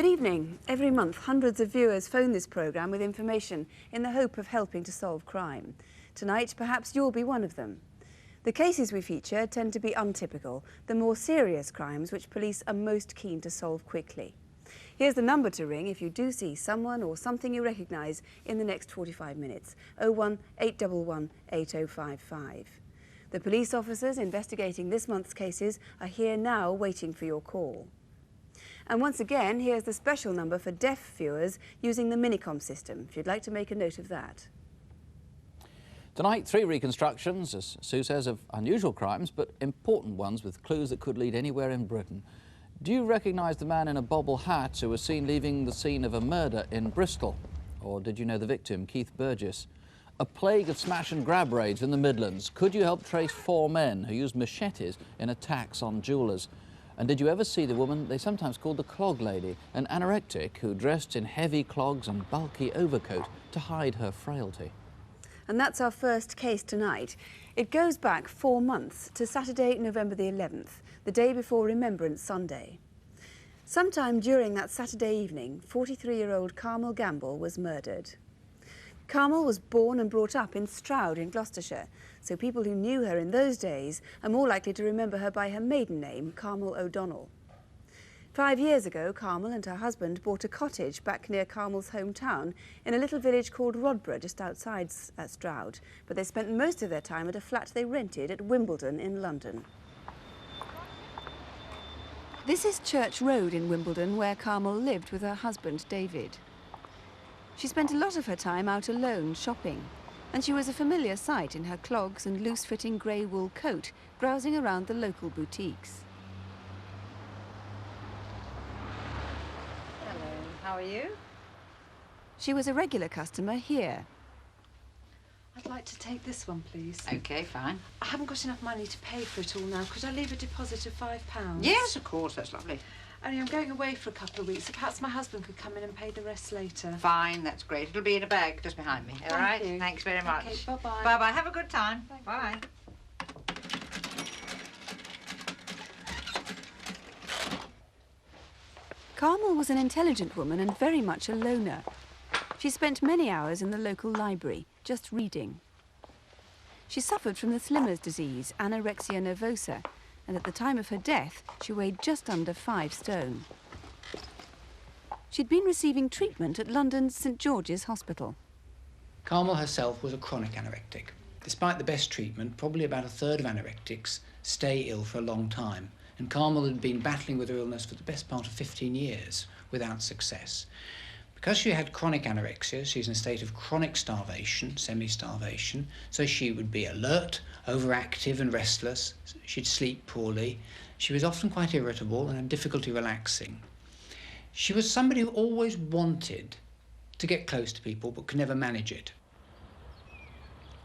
Good evening. Every month, hundreds of viewers phone this programme with information in the hope of helping to solve crime. Tonight, perhaps you'll be one of them. The cases we feature tend to be untypical, the more serious crimes which police are most keen to solve quickly. Here's the number to ring if you do see someone or something you recognise in the next 45 minutes. 01 811 8055. The police officers investigating this month's cases are here now waiting for your call. And once again, here's the special number for deaf viewers using the Minicom system, if you'd like to make a note of that. Tonight, 3 reconstructions, as Sue says, of unusual crimes, but important ones with clues that could lead anywhere in Britain. Do you recognise the man in a bobble hat who was seen leaving the scene of a murder in Bristol? Or did you know the victim, Keith Burgess? A plague of smash and grab raids in the Midlands. Could you help trace 4 men who used machetes in attacks on jewellers? And did you ever see the woman they sometimes called the clog lady, an anorectic who dressed in heavy clogs and bulky overcoat to hide her frailty? And that's our first case tonight. It goes back 4 months to Saturday, November the 11th, the day before Remembrance Sunday. Sometime during that Saturday evening, 43-year-old Carmel Gamble was murdered. Carmel was born and brought up in Stroud in Gloucestershire, so people who knew her in those days are more likely to remember her by her maiden name, Carmel O'Donnell. 5 years ago, Carmel and her husband bought a cottage back near Carmel's hometown in a little village called Rodborough, just outside Stroud, but they spent most of their time at a flat they rented at Wimbledon in London. This is Church Road in Wimbledon, where Carmel lived with her husband, David. She spent a lot of her time out alone shopping, and she was a familiar sight in her clogs and loose-fitting grey wool coat, browsing around the local boutiques. Hello, how are you? She was a regular customer here. I'd like to take this one, please. OK, fine. I haven't got enough money to pay for it all now. Could I leave a deposit of £5? Yes, of course, that's lovely. Only I'm going away for a couple of weeks, so perhaps my husband could come in and pay the rest later. Fine, that's great. It'll be in a bag just behind me. All right? Thank you. Thanks very much. Okay, bye-bye. Bye-bye. Have a good time. Thank Bye. Carmel was an intelligent woman and very much a loner. She spent many hours in the local library, just reading. She suffered from the Slimmer's disease, anorexia nervosa, and at the time of her death, she weighed just under 5 stone. She'd been receiving treatment at London's St George's Hospital. Carmel herself was a chronic anorectic. Despite the best treatment, probably about a third of anorectics stay ill for a long time, and Carmel had been battling with her illness for the best part of 15 years without success. Because she had chronic anorexia, she's in a state of chronic starvation, semi-starvation, so she would be alert, overactive and restless. She'd sleep poorly. She was often quite irritable and had difficulty relaxing. She was somebody who always wanted to get close to people but could never manage it.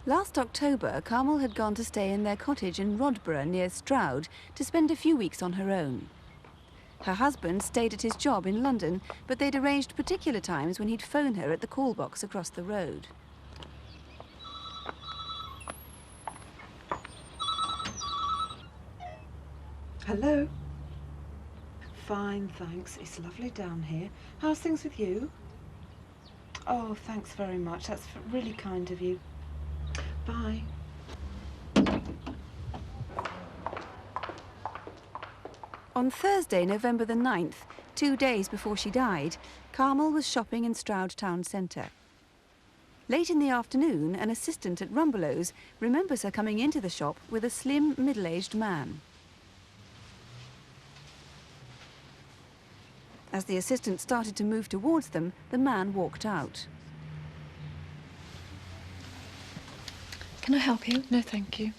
Last October, Carmel had gone to stay in their cottage in Rodborough near Stroud to spend a few weeks on her own. Her husband stayed at his job in London, but they'd arranged particular times when he'd phone her at the call box across the road. Hello? Fine, thanks. It's lovely down here. How's things with you? Oh, thanks very much. That's really kind of you. Bye. On Thursday, November the 9th, 2 days before she died, Carmel was shopping in Stroud town centre. Late in the afternoon, an assistant at Rumbelows remembers her coming into the shop with a slim, middle-aged man. As the assistant started to move towards them, the man walked out. Can I help you? No, thank you.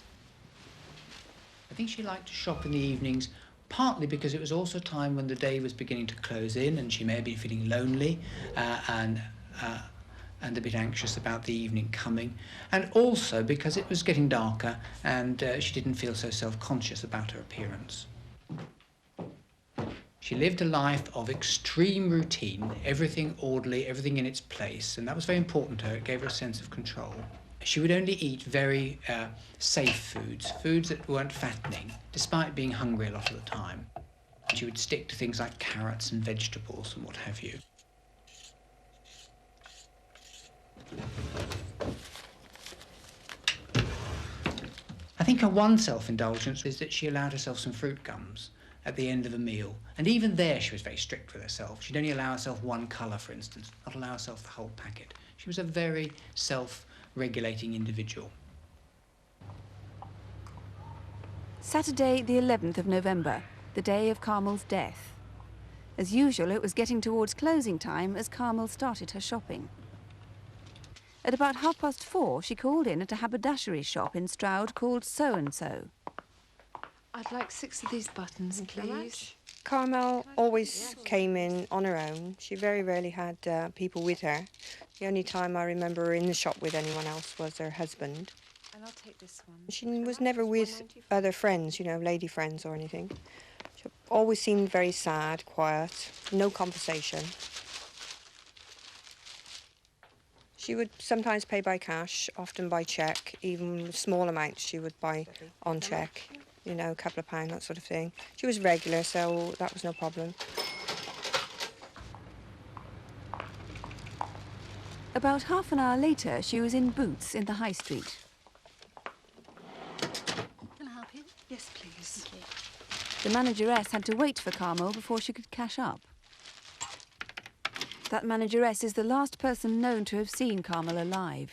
I think she liked to shop in the evenings, partly because it was also a time when the day was beginning to close in and she may have been feeling lonely and a bit anxious about the evening coming, and also because it was getting darker and she didn't feel so self-conscious about her appearance. She lived a life of extreme routine, everything orderly, everything in its place, and that was very important to her. It gave her a sense of control. She would only eat very safe foods, foods that weren't fattening, despite being hungry a lot of the time. She would stick to things like carrots and vegetables and what have you. I think her one self-indulgence is that she allowed herself some fruit gums at the end of a meal. And even there she was very strict with herself. She'd only allow herself one colour, for instance, not allow herself the whole packet. She was a very self-regulating individual. Saturday, the 11th of November, the day of Carmel's death. As usual, it was getting towards closing time as Carmel started her shopping. At about 4:30, she called in at a haberdashery shop in Stroud called So-and-So. I'd like 6 of these buttons, please. Carmel always came in on her own. She very rarely had people with her. The only time I remember her in the shop with anyone else was her husband. And I'll take this one. She was never with other friends, you know, lady friends or anything. She always seemed very sad, quiet, no conversation. She would sometimes pay by cash, often by cheque, even small amounts she would buy on cheque. You know, a couple of pounds, that sort of thing. She was regular, so that was no problem. About half an hour later, she was in Boots in the High Street. Can I help you? Yes, please. Thank you. The manageress had to wait for Carmel before she could cash up. That manageress is the last person known to have seen Carmel alive.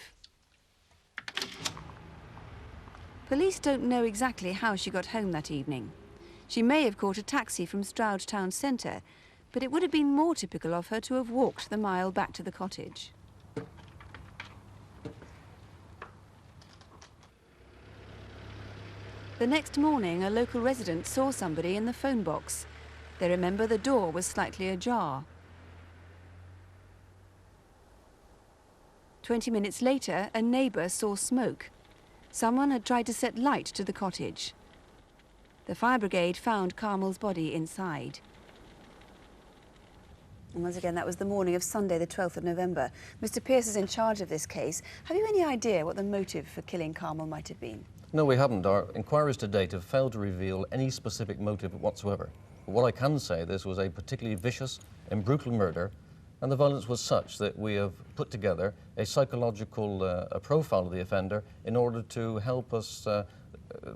Police don't know exactly how she got home that evening. She may have caught a taxi from Stroud town centre, but it would have been more typical of her to have walked the mile back to the cottage. The next morning, a local resident saw somebody in the phone box. They remember the door was slightly ajar. 20 minutes later, a neighbour saw smoke. Someone had tried to set light to the cottage. The fire brigade found Carmel's body inside. And once again, that was the morning of Sunday, the 12th of November. Mr. Pearce is in charge of this case. Have you any idea what the motive for killing Carmel might have been? No, we haven't. Our inquiries to date have failed to reveal any specific motive whatsoever. But what I can say, this was a particularly vicious and brutal murder, and the violence was such that we have put together a psychological a profile of the offender in order to help us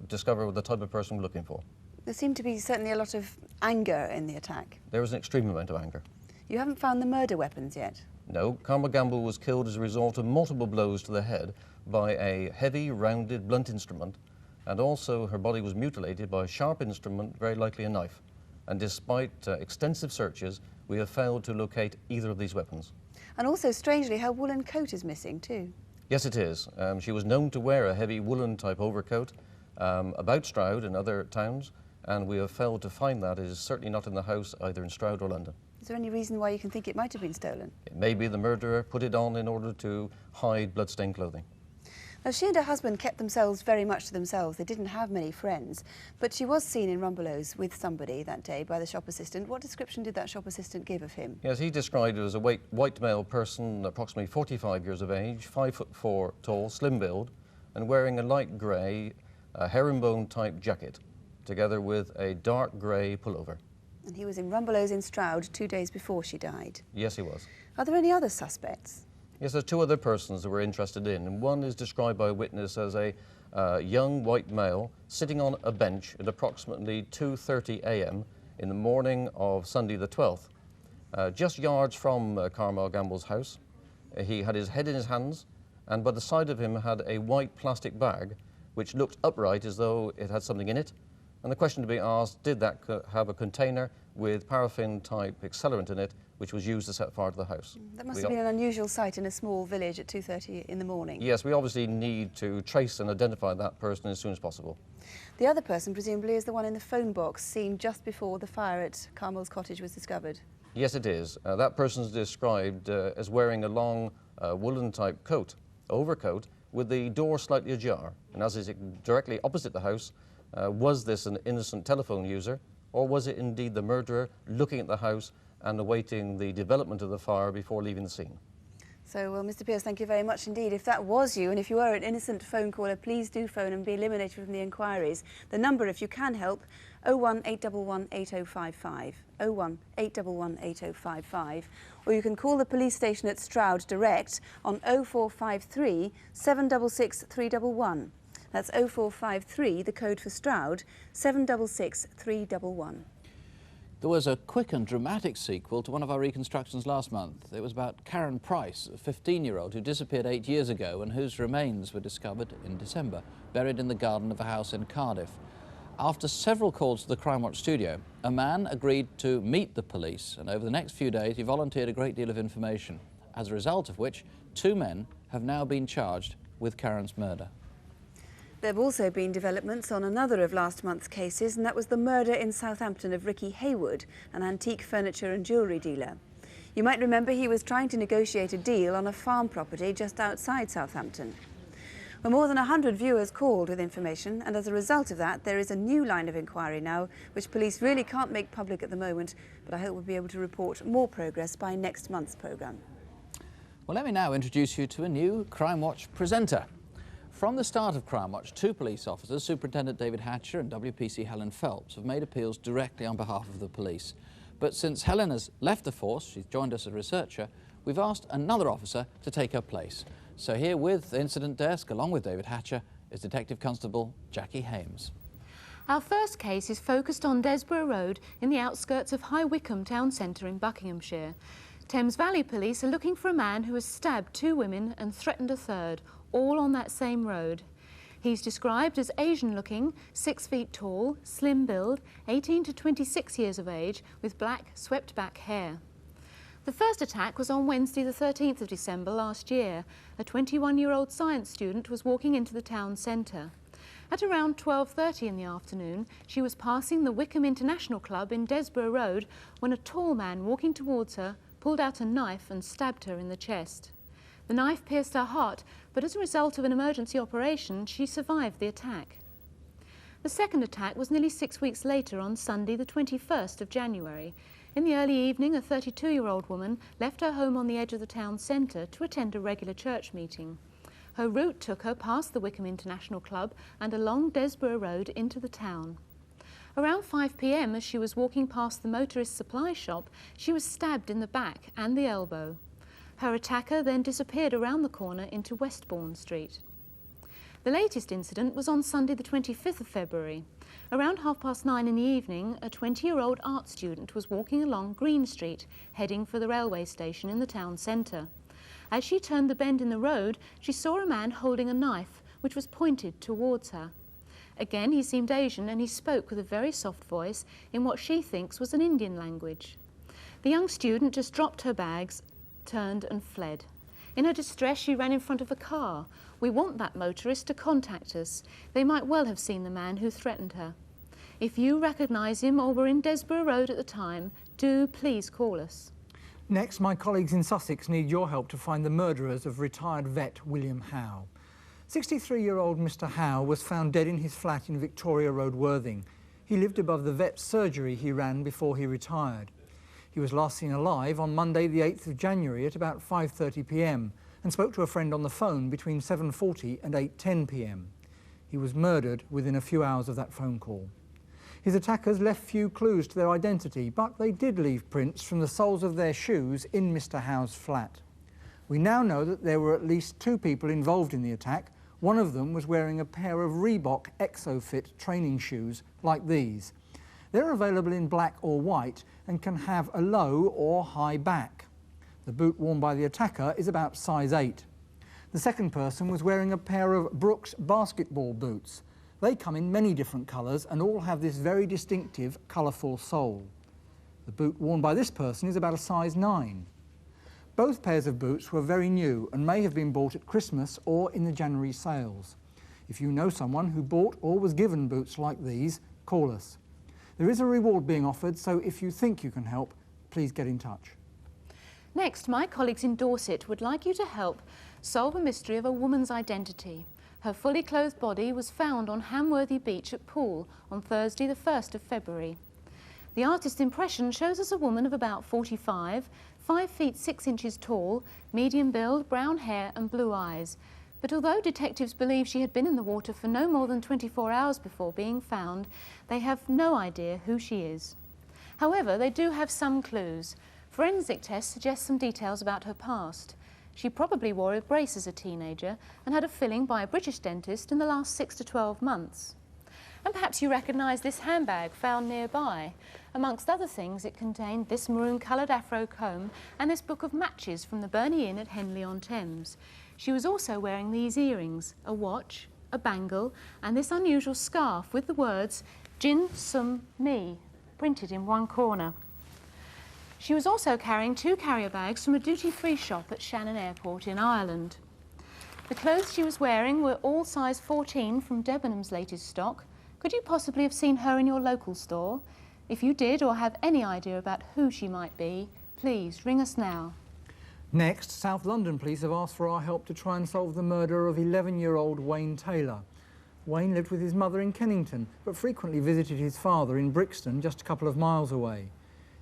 discover the type of person we're looking for. There seemed to be certainly a lot of anger in the attack. There was an extreme amount of anger. You haven't found the murder weapons yet? No, Carmel Gamble was killed as a result of multiple blows to the head by a heavy, rounded, blunt instrument, and also her body was mutilated by a sharp instrument, very likely a knife. And despite extensive searches, we have failed to locate either of these weapons. And also, strangely, her woolen coat is missing too. Yes, it is. She was known to wear a heavy woolen-type overcoat about Stroud and other towns, and we have failed to find that. It is certainly not in the house either in Stroud or London. Is there any reason why you can think it might have been stolen? It may be the murderer put it on in order to hide blood-stained clothing. Now, she and her husband kept themselves very much to themselves. They didn't have many friends, but she was seen in Rumbelows with somebody that day by the shop assistant. What description did that shop assistant give of him? Yes, he described it as a white male person, approximately 45 years of age, 5'4" tall, slim build, and wearing a light grey herringbone-type jacket, together with a dark grey pullover. And he was in Rumbelows in Stroud 2 days before she died. Yes, he was. Are there any other suspects? Yes, there's 2 other persons that we're interested in, and one is described by a witness as a young white male sitting on a bench at approximately 2:30 a.m. in the morning of Sunday the 12th, just yards from Carmel Gamble's house. He had his head in his hands, and by the side of him had a white plastic bag which looked upright as though it had something in it. And the question to be asked, did that have a container with paraffin-type accelerant in it, which was used to set fire to the house? That must have been an unusual sight in a small village at 2:30 in the morning. Yes, we obviously need to trace and identify that person as soon as possible. The other person, presumably, is the one in the phone box seen just before the fire at Carmel's cottage was discovered. Yes, it is. That person is described as wearing a long woolen-type coat, overcoat, with the door slightly ajar. And as is directly opposite the house, was this an innocent telephone user, or was it indeed the murderer looking at the house and awaiting the development of the fire before leaving the scene? So, well, Mr. Pearce, thank you very much indeed. If that was you, and if you are an innocent phone caller, please do phone and be eliminated from the inquiries. The number, if you can help, 01811 8055, 01811 8055, or you can call the police station at Stroud direct on 0453 766 311. That's 0453, the code for Stroud, 766 311. There was a quick and dramatic sequel to one of our reconstructions last month. It was about Karen Price, a 15-year-old who disappeared 8 years ago and whose remains were discovered in December, buried in the garden of a house in Cardiff. After several calls to the Crimewatch studio, a man agreed to meet the police, and over the next few days he volunteered a great deal of information, as a result of which 2 men have now been charged with Karen's murder. There have also been developments on another of last month's cases, and that was the murder in Southampton of Ricky Hayward, an antique furniture and jewellery dealer. You might remember he was trying to negotiate a deal on a farm property just outside Southampton. Well, more than 100 viewers called with information, and as a result of that, there is a new line of inquiry now, which police really can't make public at the moment, but I hope we'll be able to report more progress by next month's programme. Well, let me now introduce you to a new Crimewatch presenter. From the start of Crimewatch, 2 police officers, Superintendent David Hatcher and WPC Helen Phelps, have made appeals directly on behalf of the police. But since Helen has left the force, she's joined us as a researcher, we've asked another officer to take her place. So here with the incident desk, along with David Hatcher, is Detective Constable Jackie Hames. Our first case is focused on Desborough Road in the outskirts of High Wycombe town centre in Buckinghamshire. Thames Valley Police are looking for a man who has stabbed 2 women and threatened a third, all on that same road. He's described as Asian-looking, 6 feet tall, slim build, 18 to 26 years of age, with black, swept-back hair. The first attack was on Wednesday the 13th of December last year. A 21-year-old science student was walking into the town centre. At around 12:30 in the afternoon, she was passing the Wycombe International Club in Desborough Road when a tall man walking towards her pulled out a knife and stabbed her in the chest. The knife pierced her heart, but as a result of an emergency operation, she survived the attack. The second attack was nearly 6 weeks later on Sunday the 21st of January. In the early evening, a 32-year-old woman left her home on the edge of the town centre to attend a regular church meeting. Her route took her past the Wycombe International Club and along Desborough Road into the town. Around 5 p.m, as she was walking past the motorist supply shop, she was stabbed in the back and the elbow. Her attacker then disappeared around the corner into Westbourne Street. The latest incident was on Sunday the 25th of February. Around 9:30 in the evening, a 20-year-old art student was walking along Green Street, heading for the railway station in the town centre. As she turned the bend in the road, she saw a man holding a knife, which was pointed towards her. Again, he seemed Asian, and he spoke with a very soft voice in what she thinks was an Indian language. The young student just dropped her bags, turned and fled. In her distress, she ran in front of a car. We want that motorist to contact us. They might well have seen the man who threatened her. If you recognise him or were in Desborough Road at the time, do please call us. Next, my colleagues in Sussex need your help to find the murderers of retired vet William Howe. 63-year-old Mr Howe was found dead in his flat in Victoria Road, Worthing. He lived above the vet surgery he ran before he retired. He was last seen alive on Monday the 8th of January at about 5:30 p.m. and spoke to a friend on the phone between 7:40 and 8:10 p.m. He was murdered within a few hours of that phone call. His attackers left few clues to their identity, but they did leave prints from the soles of their shoes in Mr Howe's flat. We now know that there were at least 2 people involved in the attack. One of them was wearing a pair of Reebok Exofit training shoes like these. They're available in black or white and can have a low or high back. The boot worn by the attacker is about size 8. The second person was wearing a pair of Brooks basketball boots. They come in many different colours and all have this very distinctive colourful sole. The boot worn by this person is about a size 9. Both pairs of boots were very new and may have been bought at Christmas or in the January sales. If you know someone who bought or was given boots like these, call us. There is a reward being offered, so if you think you can help, please get in touch. Next, my colleagues in Dorset would like you to help solve a mystery of a woman's identity. Her fully clothed body was found on Hamworthy Beach at Poole on Thursday the 1st of February. The artist's impression shows us a woman of about 45, 5 feet 6 inches tall, medium build, brown hair and blue eyes. But although detectives believe she had been in the water for no more than 24 hours before being found, they have no idea who she is. However, they do have some clues. Forensic tests suggest some details about her past. She probably wore a brace as a teenager and had a filling by a British dentist in the last 6 to 12 months. And perhaps you recognise this handbag found nearby. Amongst other things, it contained this maroon-coloured afro comb and this book of matches from the Burney Inn at Henley-on-Thames. She was also wearing these earrings, a watch, a bangle, and this unusual scarf with the words Jin Sum Mi printed in one corner. She was also carrying 2 carrier bags from a duty-free shop at Shannon Airport in Ireland. The clothes she was wearing were all size 14 from Debenham's latest stock. Could you possibly have seen her in your local store? If you did or have any idea about who she might be, please ring us now. Next, South London police have asked for our help to try and solve the murder of 11-year-old Wayne Taylor. Wayne lived with his mother in Kennington, but frequently visited his father in Brixton, just a couple of miles away.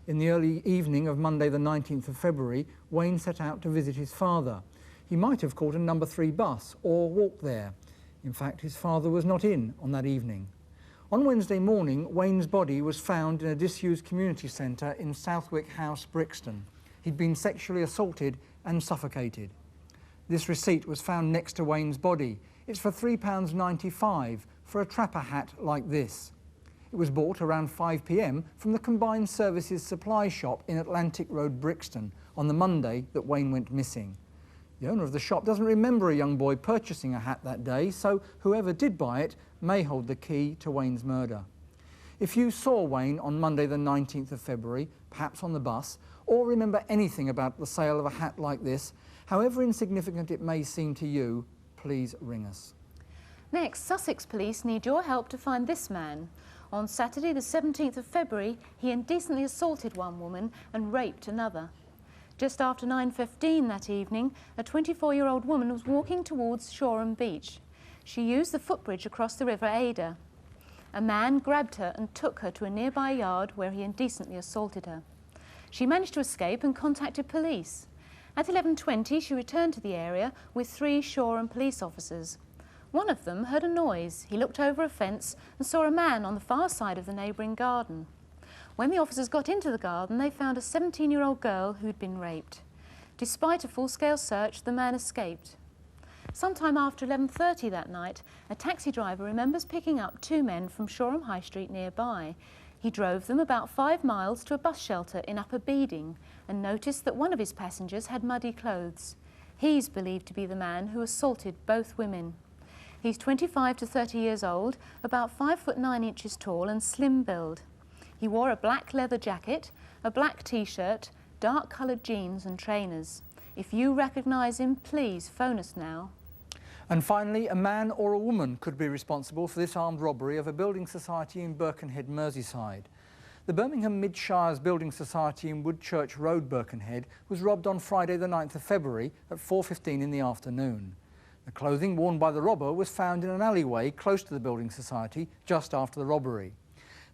In the early evening of Monday the 19th of February, Wayne set out to visit his father. He might have caught a number 3 bus or walked there. In fact, his father was not in on that evening. On Wednesday morning, Wayne's body was found in a disused community centre in Southwick House, Brixton. He'd been sexually assaulted and suffocated. This receipt was found next to Wayne's body. It's for £3.95 for a trapper hat like this. It was bought around 5 p.m. from the Combined Services Supply Shop in Atlantic Road, Brixton, on the Monday that Wayne went missing. The owner of the shop doesn't remember a young boy purchasing a hat that day, so whoever did buy it may hold the key to Wayne's murder. If you saw Wayne on Monday the 19th of February, perhaps on the bus, or remember anything about the sale of a hat like this, however insignificant it may seem to you, please ring us. Next, Sussex police need your help to find this man. On Saturday the 17th of February, he indecently assaulted one woman and raped another. Just after 9:15 that evening, a 24-year-old woman was walking towards Shoreham Beach. She used the footbridge across the River Ada. A man grabbed her and took her to a nearby yard where he indecently assaulted her. She managed to escape and contacted police. At 11:20, she returned to the area with 3 Shoreham police officers. One of them heard a noise. He looked over a fence and saw a man on the far side of the neighbouring garden. When the officers got into the garden, they found a 17-year-old girl who'd been raped. Despite a full-scale search, the man escaped. Sometime after 11:30 that night, a taxi driver remembers picking up 2 men from Shoreham High Street nearby. He drove them about 5 miles to a bus shelter in Upper Beeding and noticed that one of his passengers had muddy clothes. He's believed to be the man who assaulted both women. He's 25 to 30 years old, about 5 foot 9 inches tall and slim build. He wore a black leather jacket, a black t-shirt, dark coloured jeans and trainers. If you recognise him, please phone us now. And finally, a man or a woman could be responsible for this armed robbery of a building society in Birkenhead, Merseyside. The Birmingham Mid-Shires Building Society in Woodchurch Road, Birkenhead, was robbed on Friday the 9th of February at 4:15 in the afternoon. The clothing worn by the robber was found in an alleyway close to the building society just after the robbery.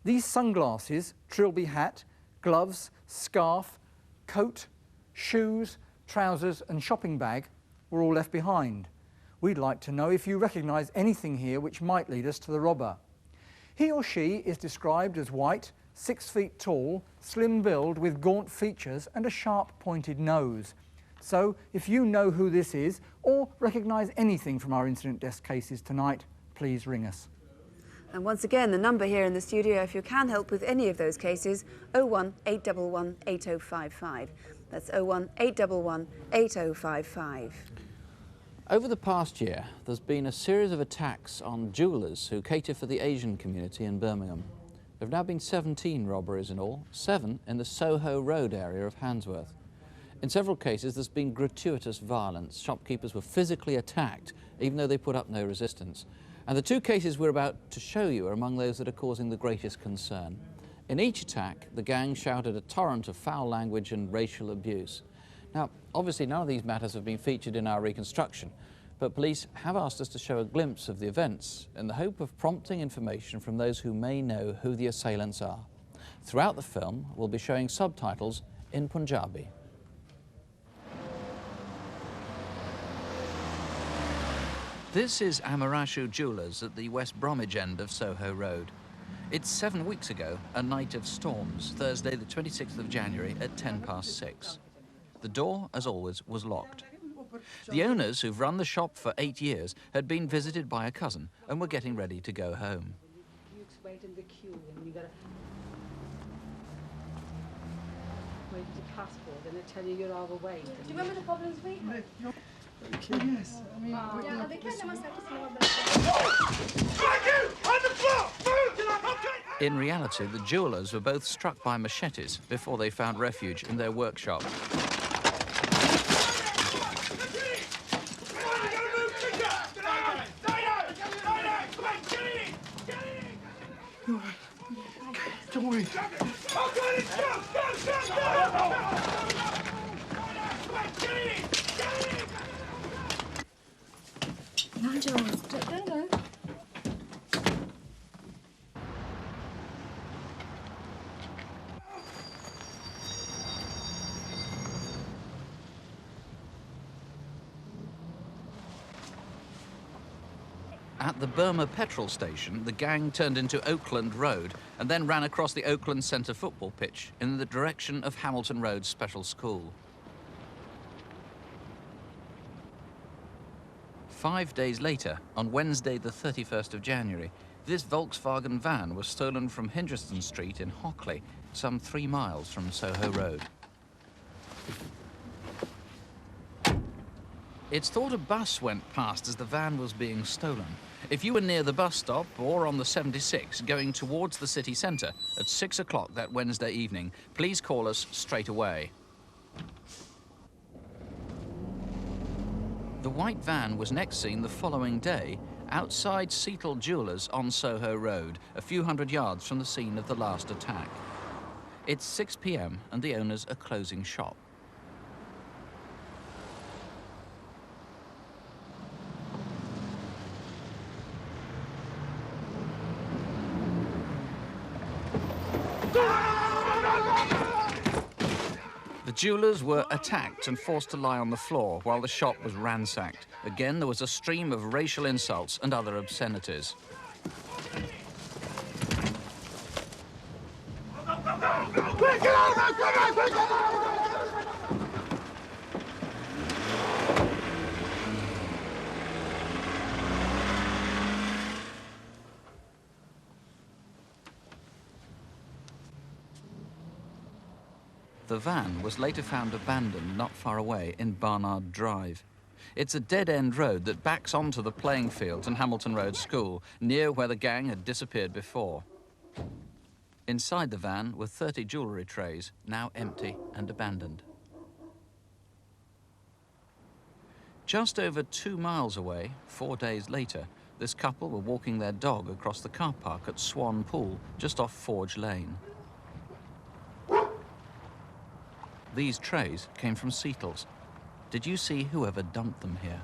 These sunglasses, trilby hat, gloves, scarf, coat, shoes, trousers and shopping bag were all left behind. We'd like to know if you recognise anything here which might lead us to the robber. He or she is described as white, 6 feet tall, slim build with gaunt features and a sharp pointed nose. So if you know who this is or recognise anything from our incident desk cases tonight, please ring us. And once again, the number here in the studio, if you can help with any of those cases, 01 811 8055. That's 01 811 8055. Over the past year, there's been a series of attacks on jewellers who cater for the Asian community in Birmingham. There have now been 17 robberies in all, 7 in the Soho Road area of Handsworth. In several cases, there's been gratuitous violence. Shopkeepers were physically attacked, even though they put up no resistance. And the 2 cases we're about to show you are among those that are causing the greatest concern. In each attack, the gang shouted a torrent of foul language and racial abuse. Now, obviously none of these matters have been featured in our reconstruction, but police have asked us to show a glimpse of the events in the hope of prompting information from those who may know who the assailants are. Throughout the film, we'll be showing subtitles in Punjabi. This is Amarashu Jewellers at the West Bromwich end of Soho Road. It's 7 weeks ago, a night of storms, Thursday the 26th of January at 6:10. The door, as always, was locked. The owners, who've run the shop for 8 years, had been visited by a cousin and were getting ready to go home. You wait in the queue and you gotta wait for the passport and they tell you you're overweight. Do you remember the problems we had? Yes. I mean, In reality, the jewellers were both struck by machetes before they found refuge in their workshop. Don't worry. Nigel, don't go. At the Burma petrol station, the gang turned into Oakland Road and then ran across the Oakland Centre football pitch in the direction of Hamilton Road Special School. 5 days later, on Wednesday the 31st of January, this Volkswagen van was stolen from Hindreston Street in Hockley, some 3 miles from Soho Road. It's thought a bus went past as the van was being stolen. If you were near the bus stop or on the 76 going towards the city centre at 6 o'clock that Wednesday evening, please call us straight away. The white van was next seen the following day outside Seatle Jewellers on Soho Road, a few hundred yards from the scene of the last attack. It's 6 p.m. and the owners are closing shop. The jewellers were attacked and forced to lie on the floor while the shop was ransacked. Again, there was a stream of racial insults and other obscenities. The van was later found abandoned not far away in Barnard Drive. It's a dead-end road that backs onto the playing fields and Hamilton Road School, near where the gang had disappeared before. Inside the van were 30 jewellery trays, now empty and abandoned. Just over 2 miles away, 4 days later, this couple were walking their dog across the car park at Swan Pool, just off Forge Lane. These trays came from Seatles. Did you see whoever dumped them here?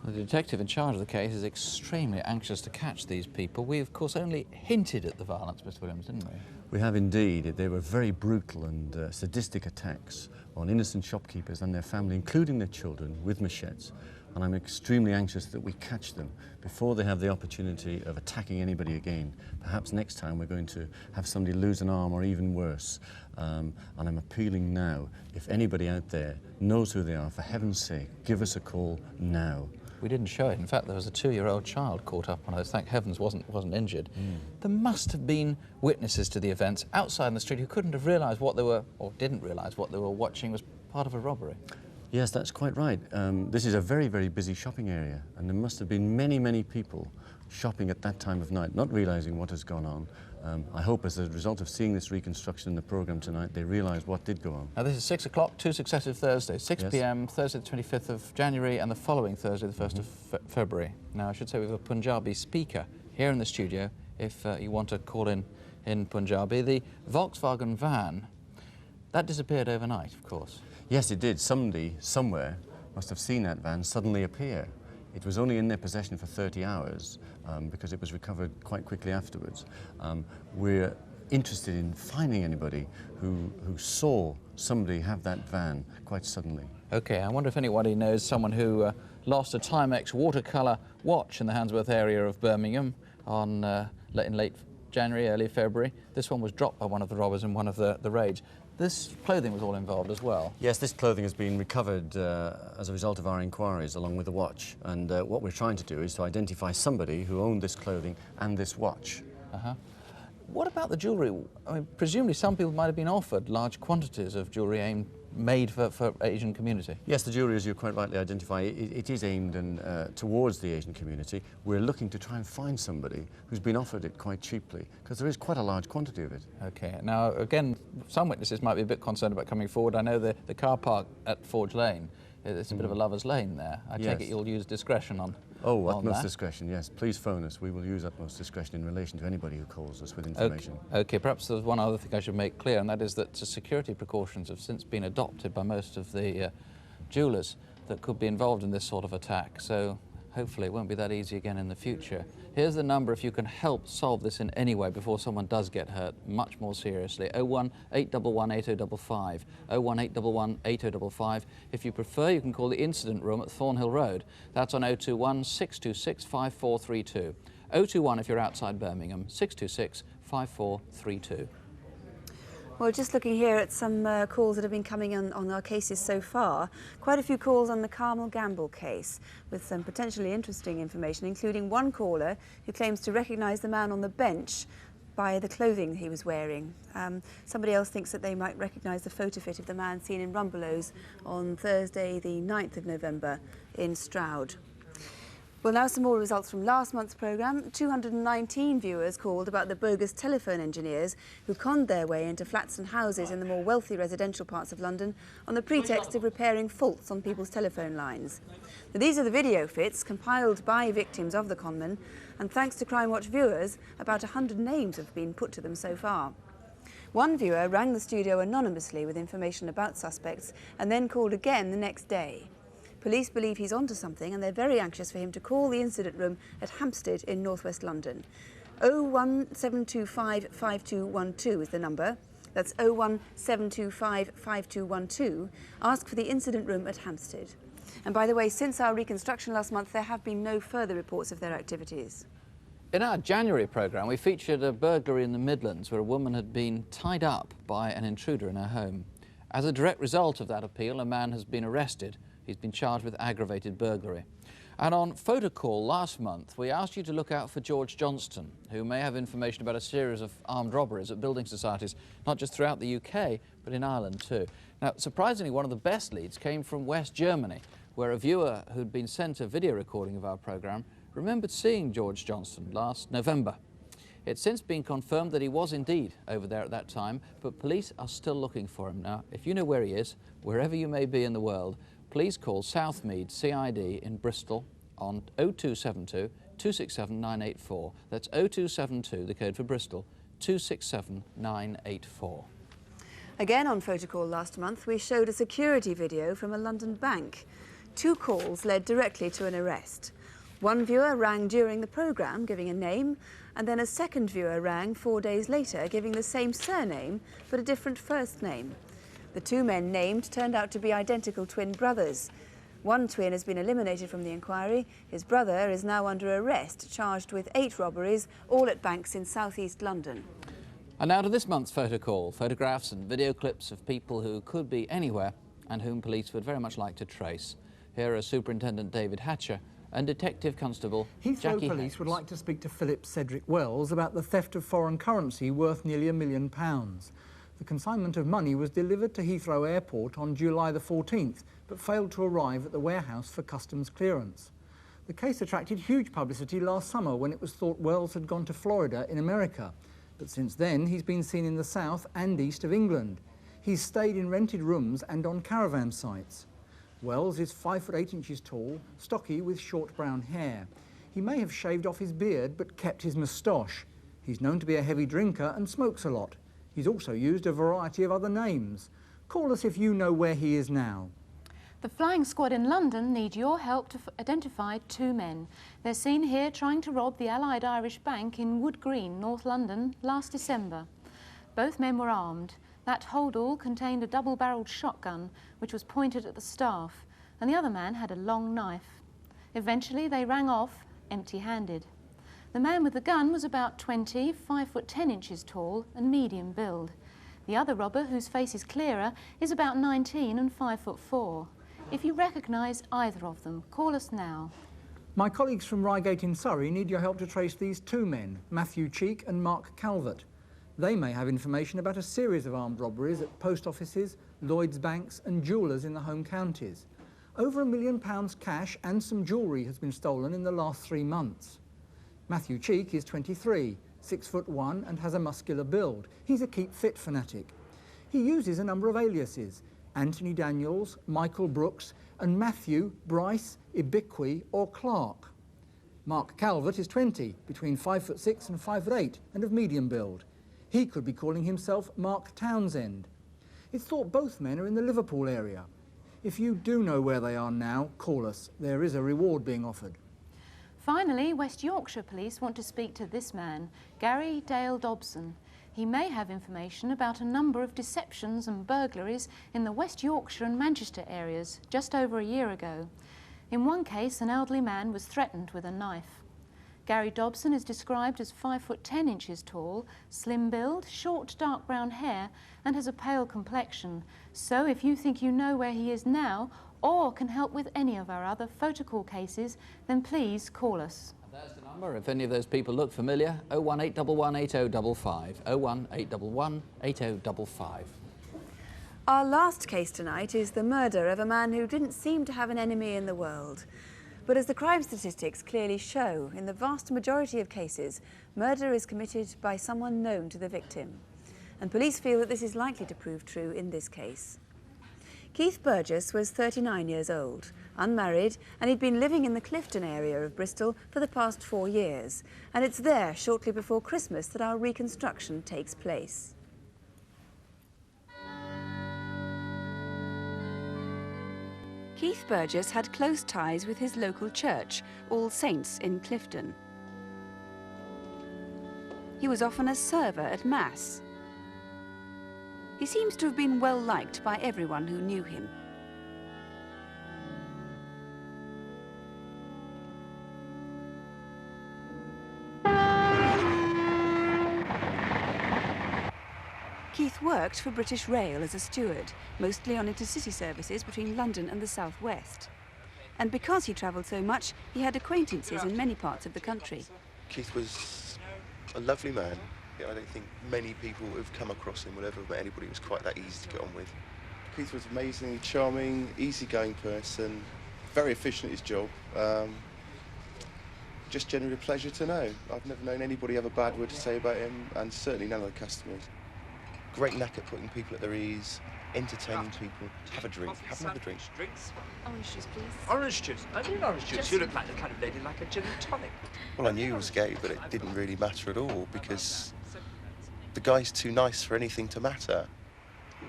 The detective in charge of the case is extremely anxious to catch these people. We, of course, only hinted at the violence, Mr. Williams, didn't we? We have indeed. They were very brutal and sadistic attacks on innocent shopkeepers and their family, including their children, with machetes. And I'm extremely anxious that we catch them before they have the opportunity of attacking anybody again. Perhaps next time we're going to have somebody lose an arm or even worse. And I'm appealing now, if anybody out there knows who they are, for heaven's sake, give us a call now. We didn't show it. In fact, there was a 2-year-old child caught up on us. Thank heavens wasn't injured. There must have been witnesses to the events outside in the street who couldn't have realised what they were, or didn't realise what they were watching was part of a robbery. Yes, that's quite right. This is a very, very busy shopping area, and there must have been many, many people shopping at that time of night, not realising what has gone on. I hope as a result of seeing this reconstruction in the programme tonight, they realise what did go on. Now, this is 6 o'clock, 2 successive Thursdays, 6 p.m, Thursday the 25th of January, and the following Thursday, the 1st of February. Now, I should say we have a Punjabi speaker here in the studio, if you want to call in Punjabi. The Volkswagen van, that disappeared overnight, of course. Yes, it did. Somebody, somewhere, must have seen that van suddenly appear. It was only in their possession for 30 hours because it was recovered quite quickly afterwards. We're interested in finding anybody who saw somebody have that van quite suddenly. OK, I wonder if anybody knows someone who lost a Timex watercolour watch in the Handsworth area of Birmingham on in late January, early February. This one was dropped by one of the robbers in one of the raids. This clothing was all involved as well. Yes, this clothing has been recovered as a result of our inquiries, along with the watch. And what we're trying to do is to identify somebody who owned this clothing and this watch. What about the jewellery? I mean, presumably some people might have been offered large quantities of jewellery made for Asian community. Yes, the jewellery, as you quite rightly identify, it is aimed towards the Asian community. We're looking to try and find somebody who's been offered it quite cheaply, because there is quite a large quantity of it. OK. Now, again, some witnesses might be a bit concerned about coming forward. I know the car park at Forge Lane, it's a bit of a lover's lane there. I take it you'll use discretion on utmost discretion, yes. Please phone us. We will use utmost discretion in relation to anybody who calls us with information. OK, perhaps there's one other thing I should make clear, and that is that security precautions have since been adopted by most of the jewellers that could be involved in this sort of attack. So hopefully it won't be that easy again in the future. Here's the number if you can help solve this in any way before someone does get hurt much more seriously. 01 811 8055. 01 811 8055. If you prefer, you can call the incident room at Thornhill Road. That's on 021 626 5432. 021 if you're outside Birmingham, 626 5432. Well, just looking here at some calls that have been coming on our cases so far, quite a few calls on the Carmel Gamble case with some potentially interesting information, including one caller who claims to recognise the man on the bench by the clothing he was wearing. Somebody else thinks that they might recognise the photo fit of the man seen in Rumbelows on Thursday the 9th of November in Stroud. Well, now some more results from last month's programme. 219 viewers called about the bogus telephone engineers who conned their way into flats and houses in the more wealthy residential parts of London on the pretext of repairing faults on people's telephone lines. Now, these are the video fits compiled by victims of the conmen, and thanks to Crimewatch viewers, about 100 names have been put to them so far. One viewer rang the studio anonymously with information about suspects and then called again the next day. Police believe he's onto something and they're very anxious for him to call the incident room at Hampstead in northwest London. 01725 5212 is the number. That's 01725 5212. Ask for the incident room at Hampstead. And by the way, since our reconstruction last month, there have been no further reports of their activities. In our January programme, we featured a burglary in the Midlands where a woman had been tied up by an intruder in her home. As a direct result of that appeal, a man has been arrested. He's been charged with aggravated burglary. And on Photo Call last month, we asked you to look out for George Johnston, who may have information about a series of armed robberies at building societies, not just throughout the UK, but in Ireland too. Now, surprisingly, one of the best leads came from West Germany, where a viewer who'd been sent a video recording of our programme remembered seeing George Johnston last November. It's since been confirmed that he was indeed over there at that time, but police are still looking for him. Now, if you know where he is, wherever you may be in the world, please call Southmead CID in Bristol on 0272 267 984. That's 0272, the code for Bristol, 267 984. Again on Photo Call last month, we showed a security video from a London bank. 2 calls led directly to an arrest. One viewer rang during the programme, giving a name, and then a second viewer rang 4 days later, giving the same surname, but a different first name. The 2 men named turned out to be identical twin brothers. One twin has been eliminated from the inquiry. His brother is now under arrest, charged with 8 robberies, all at banks in southeast London. And now to this month's Photo Call. Photographs and video clips of people who could be anywhere and whom police would very much like to trace. Here are Superintendent David Hatcher and Detective Constable Heathrow Jackie Police Hayes. would like to speak to Philip Cedric Wells about the theft of foreign currency worth nearly £1 million. The consignment of money was delivered to Heathrow Airport on July the 14th, but failed to arrive at the warehouse for customs clearance. The case attracted huge publicity last summer when it was thought Wells had gone to Florida in America. But since then, he's been seen in the south and east of England. He's stayed in rented rooms and on caravan sites. Wells is 5 foot 8 inches tall, stocky with short brown hair. He may have shaved off his beard but kept his moustache. He's known to be a heavy drinker and smokes a lot. He's also used a variety of other names. Call us if you know where he is now. The flying squad in London need your help to identify 2 men. They're seen here trying to rob the Allied Irish Bank in Wood Green, North London, last December. Both men were armed. That holdall contained a double-barrelled shotgun, which was pointed at the staff, and the other man had a long knife. Eventually, they rang off, empty-handed. The man with the gun was about 20, 5 foot 10 inches tall, and medium build. The other robber, whose face is clearer, is about 19 and 5 foot 4. If you recognise either of them, call us now. My colleagues from Reigate in Surrey need your help to trace these two men, Matthew Cheek and Mark Calvert. They may have information about a series of armed robberies at post offices, Lloyds banks and jewellers in the home counties. Over £1 million cash and some jewellery has been stolen in the last 3 months. Matthew Cheek is 23, 6'1" and has a muscular build. He's a keep fit fanatic. He uses a number of aliases: Anthony Daniels, Michael Brooks and Matthew, Bryce, Ibiqui or Clark. Mark Calvert is 20, between 5'6" and 5'8", and of medium build. He could be calling himself Mark Townsend. It's thought both men are in the Liverpool area. If you do know where they are now, call us. There is a reward being offered. Finally, West Yorkshire Police want to speak to this man, Gary Dale Dobson. He may have information about a number of deceptions and burglaries in the West Yorkshire and Manchester areas just over a year ago. In one case, an elderly man was threatened with a knife. Gary Dobson is described as 5 foot 10 inches tall, slim build, short dark brown hair and has a pale complexion. So if you think you know where he is now or can help with any of our other photocall cases, then please call us. There's the number if any of those people look familiar: 01811 8055, 01811 8055. Our last case tonight is the murder of a man who didn't seem to have an enemy in the world. But as the crime statistics clearly show, in the vast majority of cases, murder is committed by someone known to the victim. And police feel that this is likely to prove true in this case. Keith Burgess was 39 years old, unmarried, and he'd been living in the Clifton area of Bristol for the past 4 years. And it's there, shortly before Christmas, that our reconstruction takes place. Keith Burgess had close ties with his local church, All Saints in Clifton. He was often a server at Mass. He seems to have been well liked by everyone who knew him. Keith worked for British Rail as a steward, mostly on intercity services between London and the southwest. And because he travelled so much, he had acquaintances in many parts of the country. Keith was a lovely man. I don't think many people who've come across him will ever have met anybody who was quite that easy to get on with. Keith was amazingly charming, easygoing person, very efficient at his job. Just generally a pleasure to know. I've never known anybody have a bad word to say about him, and certainly none of the customers. Great knack at putting people at their ease, entertaining people. Have a drink. Have another drink. Drinks? Orange juice, please. Orange juice? I need orange juice. You look like the kind of lady like a gin and tonic. Well, I knew he was gay, but it didn't really matter at all because the guy's too nice for anything to matter.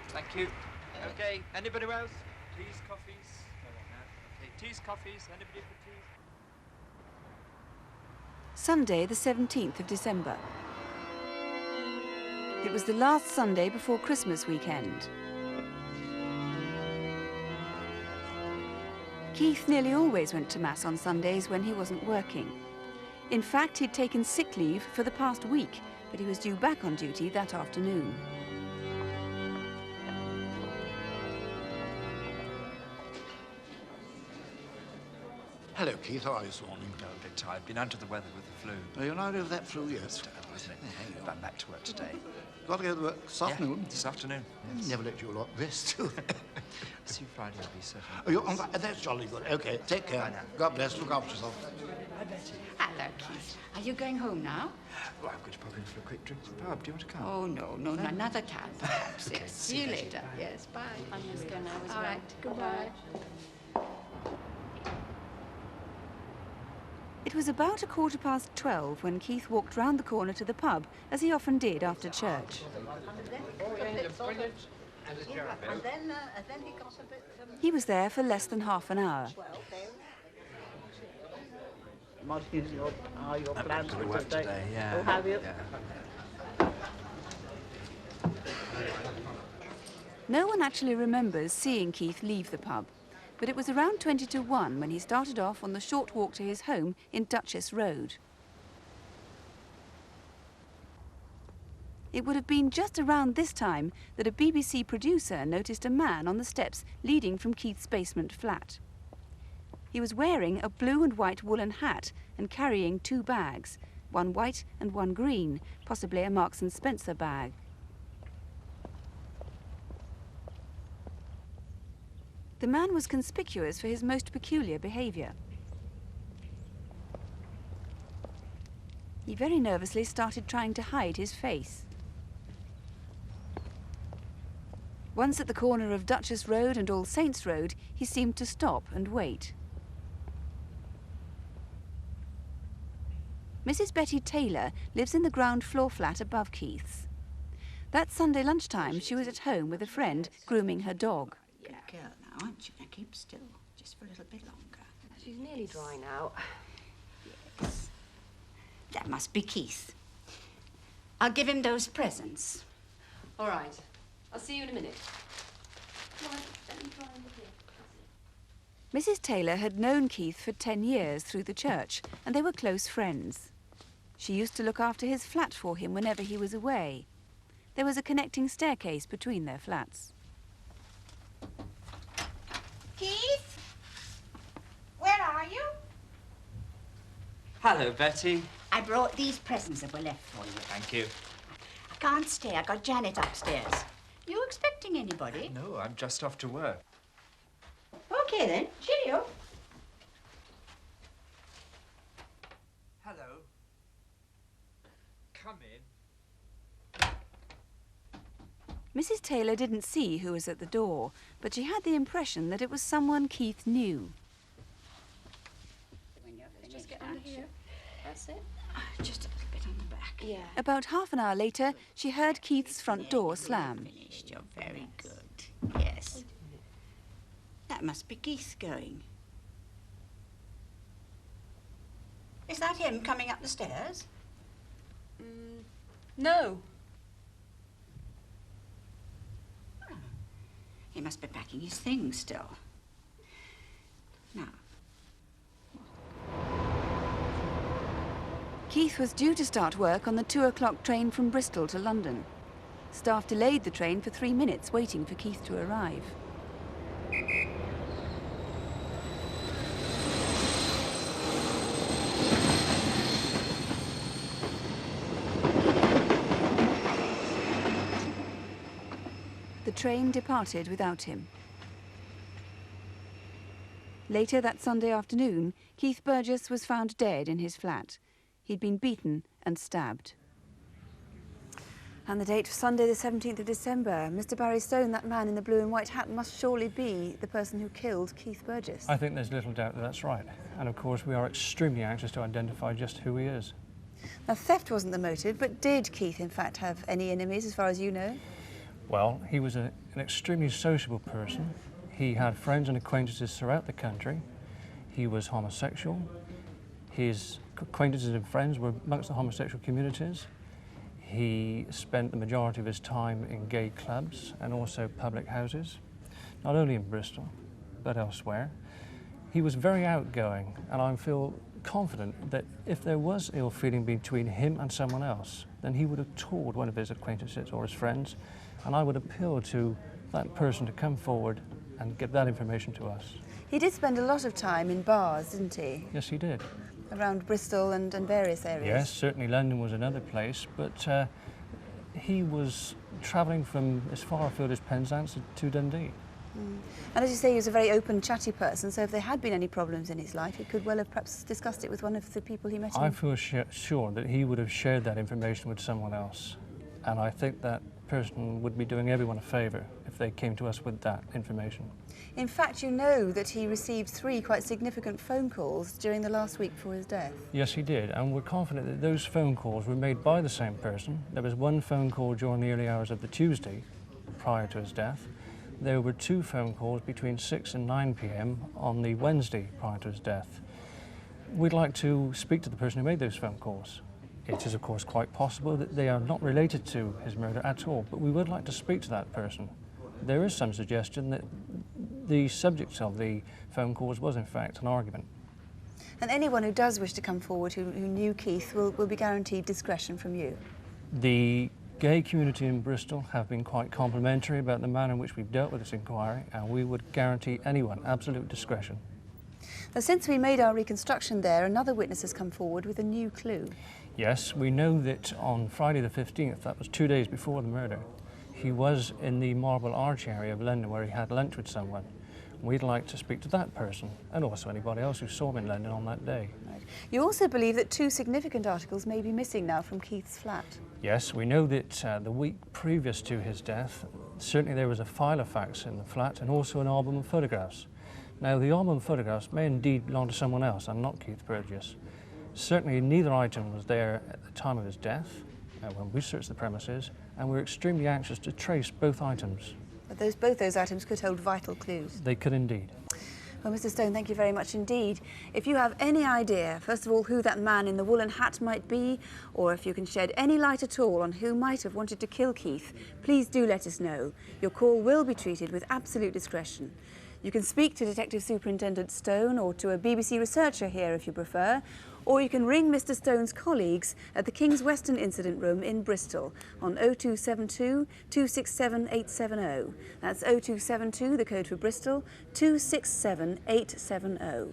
Thank you. Okay, anybody else? Teas, coffees? No one now. Okay, teas, coffees, anybody for teas? Sunday, the 17th of December. It was the last Sunday before Christmas weekend. Keith nearly always went to Mass on Sundays when he wasn't working. In fact, he'd taken sick leave for the past week, but he was due back on duty that afternoon. Hello, Keith. How are you this morning? Oh, a bit tired. Been under the weather with the flu. Oh, you're not over that flu yet? It's terrible, isn't it? I'm back to work today. Got to go to work this afternoon? This afternoon. Yes. Never let you lot rest. See you Friday, I'll be certain. Oh, you're on that's jolly good. Okay, take care. God bless. Look after yourself. Hi, Betty. Hello, Keith. Are you going home now? Well, I'm going to pop in for a quick drink at the pub. Do you want to come? Oh, no, another time, perhaps. Okay, Yes. See you later. Yes, bye. I must go now as All well. right, goodbye. It was about 12:15 when Keith walked round the corner to the pub, as he often did after church. He was there for less than half an hour. What are your plans for today? Yeah. Oh, have you? Yeah. No one actually remembers seeing Keith leave the pub, but it was around 20 to 1 when he started off on the short walk to his home in Duchess Road. It would have been just around this time that a BBC producer noticed a man on the steps leading from Keith's basement flat. He was wearing a blue and white woolen hat and carrying 2 bags, one white and one green, possibly a Marks and Spencer bag. The man was conspicuous for his most peculiar behaviour. He very nervously started trying to hide his face. Once at the corner of Duchess Road and All Saints Road, he seemed to stop and wait. Mrs. Betty Taylor lives in the ground floor flat above Keith's. That Sunday lunchtime, she was at home with a friend grooming her dog. Good girl now, aren't you? Now keep still, just for a little bit longer. She's nearly dry now. Yes. That must be Keith. I'll give him those presents. All right. I'll see you in a minute. Mrs. Taylor had known Keith for 10 years through the church, and they were close friends. She used to look after his flat for him whenever he was away. There was a connecting staircase between their flats. Keith? Where are you? Hello, Betty. I brought these presents that were left for you. Thank you. I can't stay. I got Janet upstairs. You expecting anybody? No, I'm just off to work. Okay then. Cheerio. Hello. Come in. Mrs. Taylor didn't see who was at the door, but she had the impression that it was someone Keith knew. Just get under here. That's it. Just a little bit on the back. Yeah. About half an hour later, she heard Keith's front door slam. Finished. You're very good. Yes. That must be Keith going. Is that him coming up the stairs? No. Oh, he must be packing his things still. Now. Keith was due to start work on the 2 o'clock train from Bristol to London. Staff delayed the train for 3 minutes, waiting for Keith to arrive. The train departed without him. Later that Sunday afternoon, Keith Burgess was found dead in his flat. He'd been beaten and stabbed. And the date was Sunday the 17th of December. Mr. Barry Stone, that man in the blue and white hat, must surely be the person who killed Keith Burgess. I think there's little doubt that that's right. And of course we are extremely anxious to identify just who he is. Now, theft wasn't the motive, but did Keith in fact have any enemies as far as you know? Well, he was an extremely sociable person. He had friends and acquaintances throughout the country. He was homosexual. His acquaintances and friends were amongst the homosexual communities. He spent the majority of his time in gay clubs and also public houses, not only in Bristol, but elsewhere. He was very outgoing, and I feel confident that if there was ill feeling between him and someone else, then he would have told one of his acquaintances or his friends, and I would appeal to that person to come forward and get that information to us. He did spend a lot of time in bars, didn't he? Yes, he did. Around Bristol and various areas. Yes, certainly London was another place, but he was travelling from as far afield as Penzance to Dundee. And as you say, he was a very open, chatty person, so if there had been any problems in his life, he could well have perhaps discussed it with one of the people he met. I feel sure that he would have shared that information with someone else, and I think that person would be doing everyone a favour if they came to us with that information. In fact, you know that he received 3 quite significant phone calls during the last week before his death. Yes, he did, and we're confident that those phone calls were made by the same person. There was one phone call during the early hours of the Tuesday prior to his death. There were 2 phone calls between 6 and 9 p.m. on the Wednesday prior to his death. We'd like to speak to the person who made those phone calls. It is, of course, quite possible that they are not related to his murder at all, but we would like to speak to that person there is some suggestion that the subject of the phone calls was in fact an argument. And anyone who does wish to come forward who knew Keith will be guaranteed discretion from you? The gay community in Bristol have been quite complimentary about the manner in which we've dealt with this inquiry, and we would guarantee anyone absolute discretion. Now, since we made our reconstruction there, another witness has come forward with a new clue. Yes, we know that on Friday the 15th, that was 2 days before the murder, he was in the Marble Arch area of London where he had lunch with someone. We'd like to speak to that person and also anybody else who saw him in London on that day. Right. You also believe that 2 significant articles may be missing now from Keith's flat. Yes, we know that the week previous to his death, certainly there was a file of facts in the flat and also an album of photographs. Now, the album of photographs may indeed belong to someone else and not Keith Burgess. Certainly neither item was there at the time of his death when we searched the premises, and we're extremely anxious to trace both items. But both those items could hold vital clues. They could indeed. Well, Mr. Stone, thank you very much indeed. If you have any idea, first of all, who that man in the woolen hat might be, or if you can shed any light at all on who might have wanted to kill Keith, please do let us know. Your call will be treated with absolute discretion. You can speak to Detective Superintendent Stone or to a BBC researcher here if you prefer, or you can ring Mr. Stone's colleagues at the King's Western Incident Room in Bristol on 0272 267 870. That's 0272, the code for Bristol, 267 870.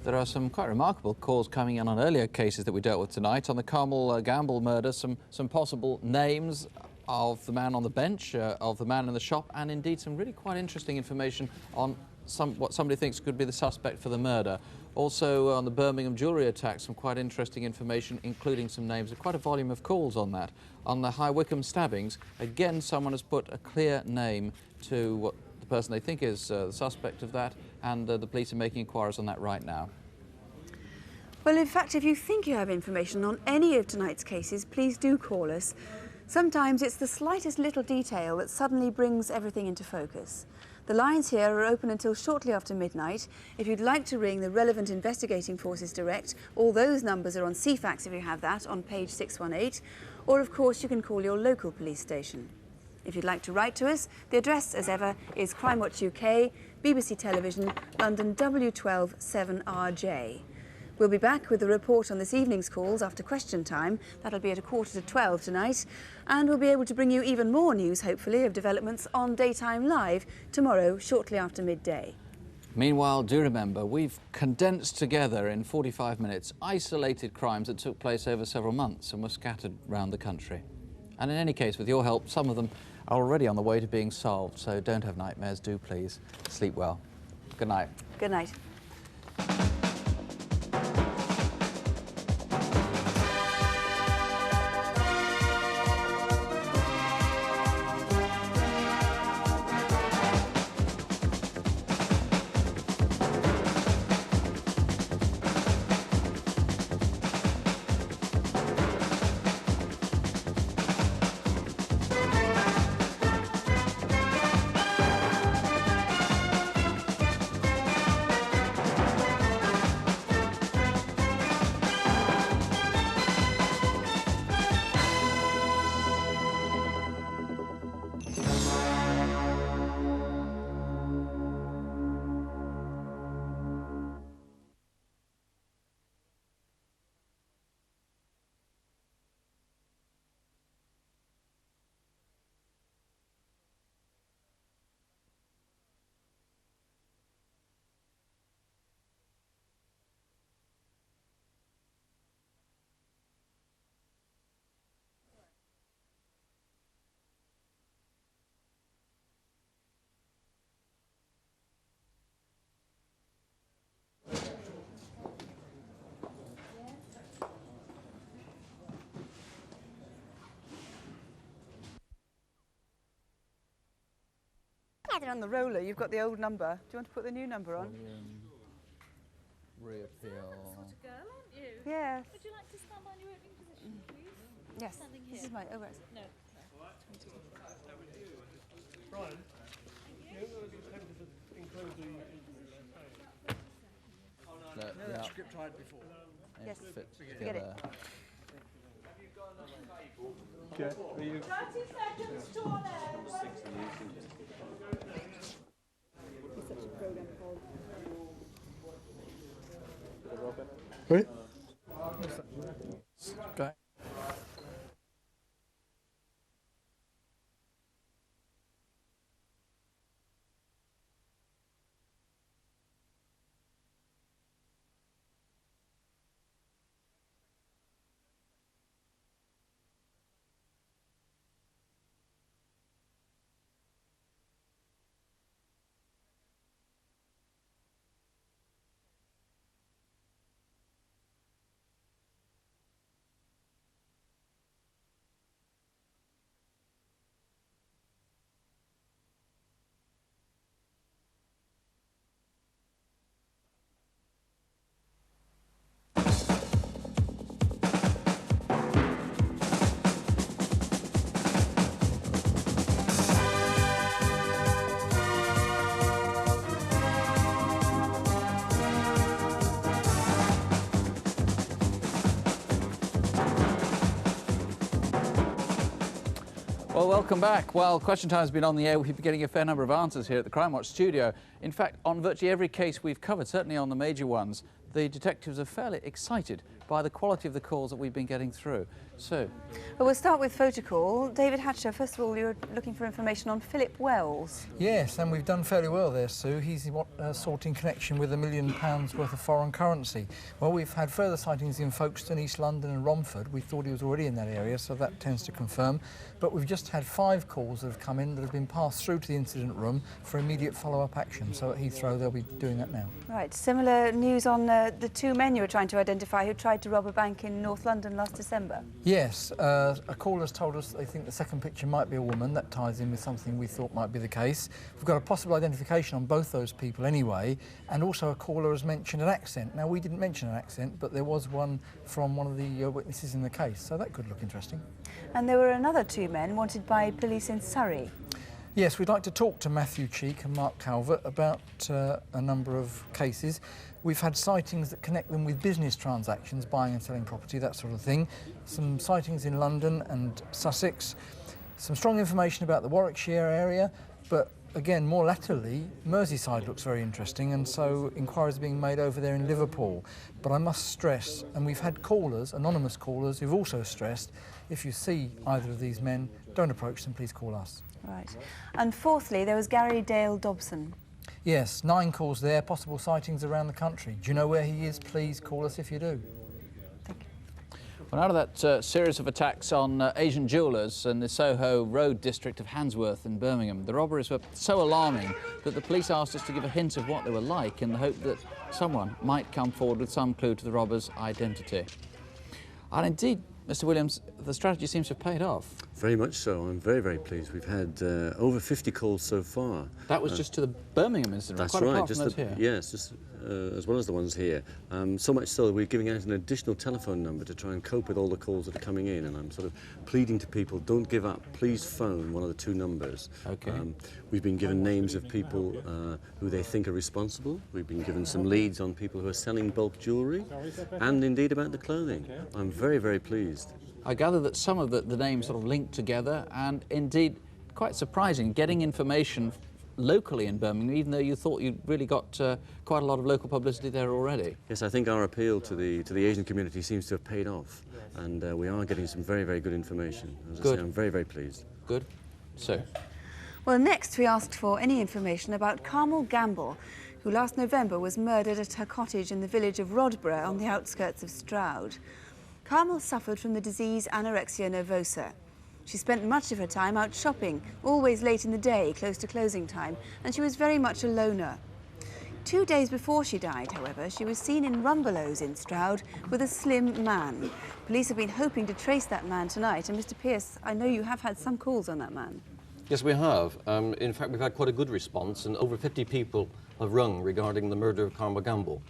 There are some quite remarkable calls coming in on earlier cases that we dealt with tonight. On the Carmel Gamble murder, some possible names of the man on the bench, of the man in the shop, and indeed some really quite interesting information on what somebody thinks could be the suspect for the murder. Also on the Birmingham jewellery attack, some quite interesting information, including some names. Quite a volume of calls on that. On the High Wycombe stabbings, again someone has put a clear name to what the person they think is the suspect of that, and the police are making inquiries on that right now. Well, in fact, if you think you have information on any of tonight's cases, please do call us. Sometimes it's the slightest little detail that suddenly brings everything into focus. The lines here are open until shortly after midnight. If you'd like to ring the relevant investigating forces direct, all those numbers are on CFAX if you have that, on page 618, or of course you can call your local police station. If you'd like to write to us, the address as ever is Crimewatch UK, BBC Television, London W12 7RJ. We'll be back with a report on this evening's calls after question time. That'll be at 11:45 tonight. And we'll be able to bring you even more news, hopefully, of developments on Daytime Live tomorrow, shortly after midday. Meanwhile, do remember, we've condensed together in 45 minutes isolated crimes that took place over several months and were scattered around the country. And in any case, with your help, some of them are already on the way to being solved. So don't have nightmares, do please. Sleep well. Good night. Good night. They're on the roller. You've got the old number. Do you want to put the new number on? Reappeal. Sort of girl, aren't you? Yes. Would you like to stand by in your opening position, please? Yes. Standing here. This is my... Oh, right. No. Brian, Yeah. script I had before. Yes. Forget it. Okay, are you? 30 seconds to on air. Sorry? Okay. Well, welcome back. Well, Question Time's been on the air. We've been getting a fair number of answers here at the Crimewatch studio. In fact, on virtually every case we've covered, certainly on the major ones, the detectives are fairly excited by the quality of the calls that we've been getting through. So, Well, we'll start with photocall. David Hatcher, first of all, you're looking for information on Philip Wells. Yes, and we've done fairly well there, Sue. He's sought in connection with £1 million worth of foreign currency. Well, we've had further sightings in Folkestone, East London and Romford. We thought he was already in that area, so that tends to confirm. But we've just had 5 calls that have come in that have been passed through to the incident room for immediate follow-up action. So at Heathrow, they'll be doing that now. Right, similar news on the 2 men you were trying to identify who tried to rob a bank in North London last December. Yes, a caller's told us they think the second picture might be a woman. That ties in with something we thought might be the case. We've got a possible identification on both those people anyway, and also a caller has mentioned an accent. Now, we didn't mention an accent, but there was one from one of the witnesses in the case, so that could look interesting. And there were another 2 men wanted by police in Surrey. Yes, we'd like to talk to Matthew Cheek and Mark Calvert about a number of cases. We've had sightings that connect them with business transactions, buying and selling property, that sort of thing. Some sightings in London and Sussex. Some strong information about the Warwickshire area, but again, more latterly, Merseyside looks very interesting, and so inquiries are being made over there in Liverpool. But I must stress, and we've had callers, anonymous callers, who've also stressed, if you see either of these men, don't approach them, please call us. Right. And fourthly, there was Gary Dale Dobson. Yes, 9 calls there, possible sightings around the country. Do you know where he is? Please call us if you do. well, out of that series of attacks on Asian jewellers in the Soho Road district of Handsworth in Birmingham, the robberies were so alarming that the police asked us to give a hint of what they were like in the hope that someone might come forward with some clue to the robber's identity. And indeed, Mr. Williams, the strategy seems to have paid off. Very much so. I'm very, very pleased. We've had over 50 calls so far. That was just to the Birmingham incident, that's quite right, apart just from those here. Yes, just as well as the ones here. So much so that we're giving out an additional telephone number to try and cope with all the calls that are coming in, and I'm sort of pleading to people, don't give up, please phone one of the 2 numbers. Okay. We've been given names of people who they think are responsible. We've been given some leads on people who are selling bulk jewellery, and indeed about the clothing. I'm very, very pleased. I gather that some of the names sort of linked together, and indeed quite surprising, getting information locally in Birmingham, even though you thought you'd really got quite a lot of local publicity there already. Yes, I think our appeal to the Asian community seems to have paid off, and we are getting some very, very good information. As I say, I'm very, very pleased. Good. So? Well, next we asked for any information about Carmel Gamble, who last November was murdered at her cottage in the village of Rodborough on the outskirts of Stroud. Carmel suffered from the disease anorexia nervosa. She spent much of her time out shopping, always late in the day, close to closing time, and she was very much a loner. 2 days before she died, however, she was seen in Rumbelows in Stroud with a slim man. Police have been hoping to trace that man tonight, and Mr. Pearce, I know you have had some calls on that man. Yes, we have. In fact, we've had quite a good response, and over 50 people have rung regarding the murder of Carmel Gamble.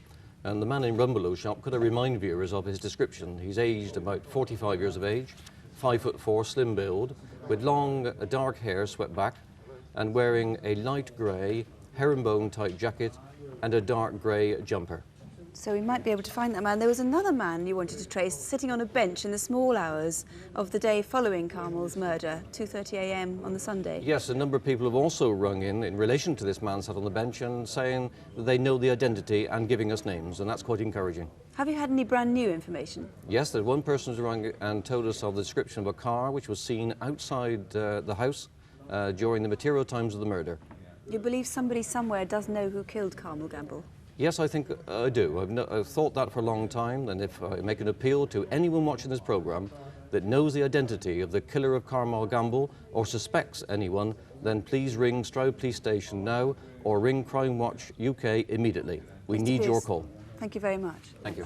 And the man in Rumbelow shop, could I remind viewers of his description? He's aged about 45 years of age, 5'4", slim build, with long, dark hair swept back, and wearing a light grey, herringbone type jacket and a dark grey jumper. So we might be able to find that man. There was another man you wanted to trace sitting on a bench in the small hours of the day following Carmel's murder, 2:30 a.m. on the Sunday. Yes, a number of people have also rung in relation to this man sat on the bench and saying that they know the identity and giving us names, and that's quite encouraging. Have you had any brand new information? Yes, there's one person who's rung and told us of the description of a car which was seen outside the house during the material times of the murder. You believe somebody somewhere does know who killed Carmel Gamble? Yes, I think I do. I've thought that for a long time, and if I make an appeal to anyone watching this programme that knows the identity of the killer of Carmel Gamble or suspects anyone, then please ring Stroud Police Station now or ring Crimewatch UK immediately. We need your call. Thank you very much. Thank you.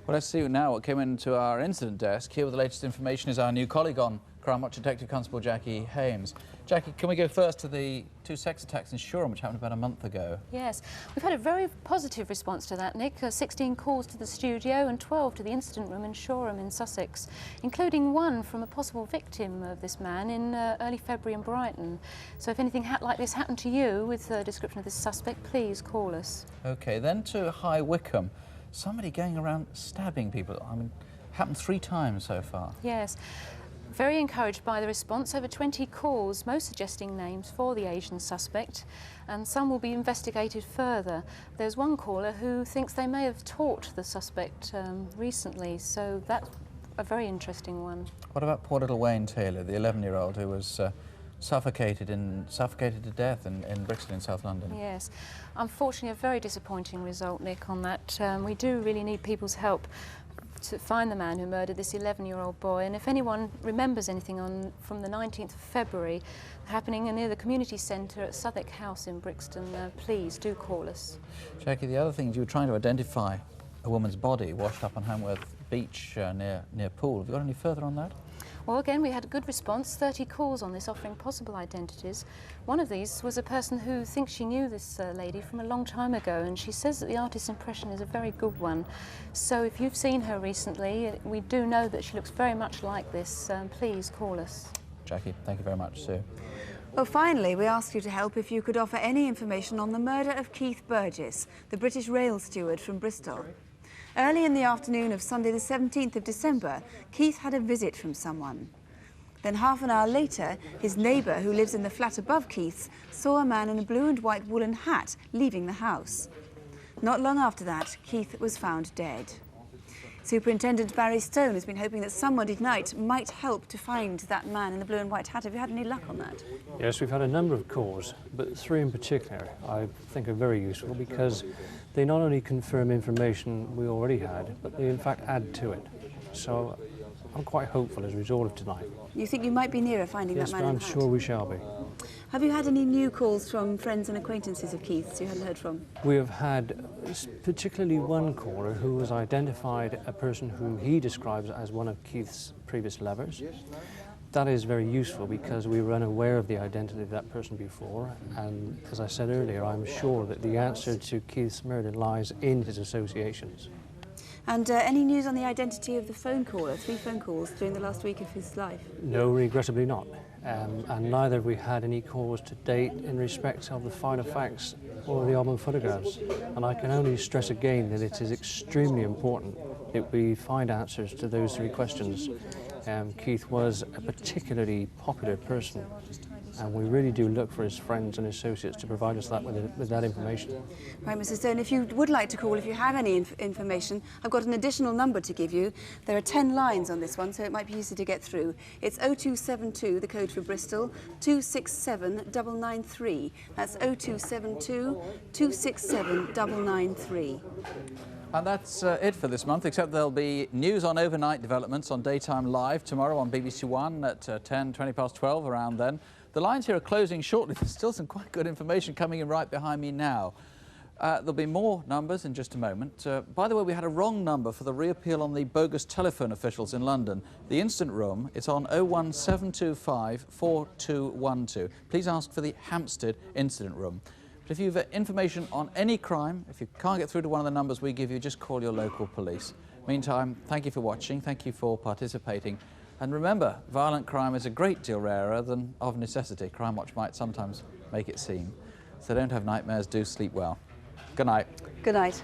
Well, let's see now what came into our incident desk. Here with the latest information is our new colleague on Crimewatch, Detective Constable Jackie Hames. Jackie, can we go first to the 2 sex attacks in Shoreham, which happened about a month ago? Yes, we've had a very positive response to that, Nick. 16 calls to the studio and 12 to the incident room in Shoreham in Sussex, including one from a possible victim of this man in early February in Brighton. So if anything like this happened to you with a description of this suspect, please call us. OK, then to High Wycombe. Somebody going around stabbing people. I mean, happened 3 times so far. Yes. Very encouraged by the response, over 20 calls, most suggesting names for the Asian suspect, and some will be investigated further. There's one caller who thinks they may have taught the suspect recently, so that's a very interesting one. What about poor little Wayne Taylor, the 11-year-old who was suffocated to death in Brixton in South London? Yes. Unfortunately, a very disappointing result, Nick, on that. We do really need people's help to find the man who murdered this 11-year-old boy, and if anyone remembers anything from the 19th of February happening near the community centre at Southwark House in Brixton, please do call us. Jackie, the other thing is you were trying to identify a woman's body washed up on Hamworth Beach near Poole. Have you got any further on that? Well, again, we had a good response, 30 calls on this offering possible identities. One of these was a person who thinks she knew this lady from a long time ago, and she says that the artist's impression is a very good one. So if you've seen her recently, we do know that she looks very much like this. Please call us. Jackie, thank you very much, Sue. Well, finally, we asked you to help if you could offer any information on the murder of Keith Burgess, the British rail steward from Bristol. Early in the afternoon of Sunday the 17th of December, Keith had a visit from someone. Then half an hour later, his neighbour, who lives in the flat above Keith's, saw a man in a blue and white woolen hat leaving the house. Not long after that, Keith was found dead. Superintendent Barry Stone has been hoping that someone tonight might help to find that man in the blue and white hat. Have you had any luck on that? Yes, we've had a number of calls, but 3 in particular I think are very useful because they not only confirm information we already had, but they in fact add to it. So I'm quite hopeful as a result of tonight. You think you might be nearer finding Yes, that man in I'm the hat? sure we shall be. Have you had any new calls from friends and acquaintances of Keith's you hadn't heard from? We have had particularly one caller who has identified a person whom he describes as one of Keith's previous lovers. That is very useful because we were unaware of the identity of that person before, and as I said earlier, I'm sure that the answer to Keith's murder lies in his associations. And any news on the identity of the phone caller, 3 phone calls during the last week of his life? No, regrettably not. And neither have we had any calls to date in respect of the finer facts or the album photographs. And I can only stress again that it is extremely important that we find answers to those 3 questions. Keith was a particularly popular person, and we really do look for his friends and associates to provide us with that information. Right, Mr. Stone, if you would like to call, if you have any information, I've got an additional number to give you. There are 10 lines on this one, so it might be easy to get through. It's 0272, the code for Bristol, 267 993. That's 0272 267 993. And that's it for this month, except there'll be news on overnight developments on Daytime Live tomorrow on BBC One at 20 past 12, around then. The lines here are closing shortly. There's still some quite good information coming in right behind me now. There'll be more numbers in just a moment. By the way, we had a wrong number for the reappeal on the bogus telephone officials in London. The instant room, it's on 01725 4212. Please ask for the Hampstead incident room. But if you've information on any crime, if you can't get through to one of the numbers we give you, just call your local police. Meantime, thank you for watching, thank you for participating. And remember, violent crime is a great deal rarer than of necessity. Crimewatch might sometimes make it seem. So don't have nightmares, do sleep well. Good night. Good night.